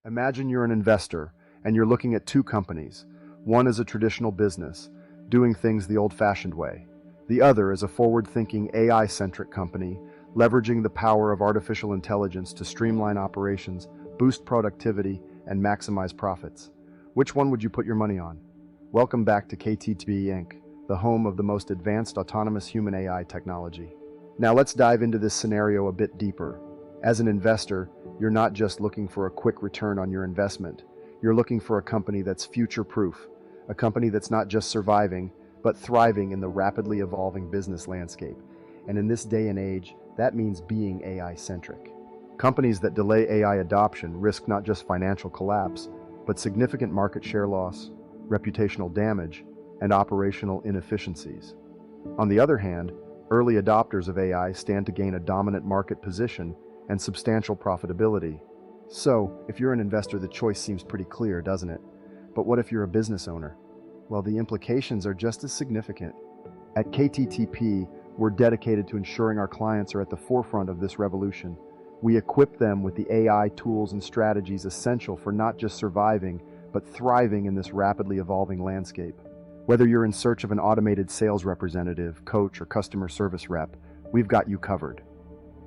Imagine you're an investor and you're looking at two companies. One is a traditional business, doing things the old-fashioned way. The other is a forward-thinking AI-centric company, leveraging the power of artificial intelligence to streamline operations, boost productivity, and maximize profits. Which one would you put your money on? Welcome back to KTTB Inc., the home of the most advanced autonomous human AI technology. Now let's dive into this scenario a bit deeper. As an investor, you're not just looking for a quick return on your investment. You're looking for a company that's future-proof, a company that's not just surviving, but thriving in the rapidly evolving business landscape. And in this day and age, that means being AI-centric. Companies that delay AI adoption risk not just financial collapse, but significant market share loss, reputational damage, and operational inefficiencies. On the other hand, early adopters of AI stand to gain a dominant market position and substantial profitability. So, if you're an investor, the choice seems pretty clear, doesn't it? But what if you're a business owner? Well, the implications are just as significant. At KTTP, we're dedicated to ensuring our clients are at the forefront of this revolution. We equip them with the AI tools and strategies essential for not just surviving, but thriving in this rapidly evolving landscape. Whether you're in search of an automated sales representative, coach, or customer service rep, we've got you covered.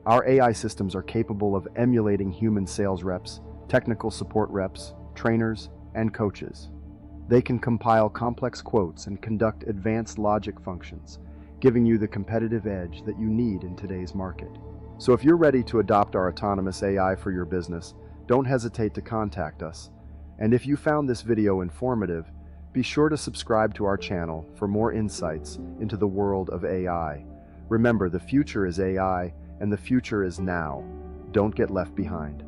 Our AI systems are capable of emulating human sales reps, technical support reps, trainers, and coaches. They can compile complex quotes and conduct advanced logic functions, giving you the competitive edge that you need in today's market. So if you're ready to adopt our autonomous AI for your business, don't hesitate to contact us. And if you found this video informative, be sure to subscribe to our channel for more insights into the world of AI. Remember, the future is AI, and the future is now. Don't get left behind.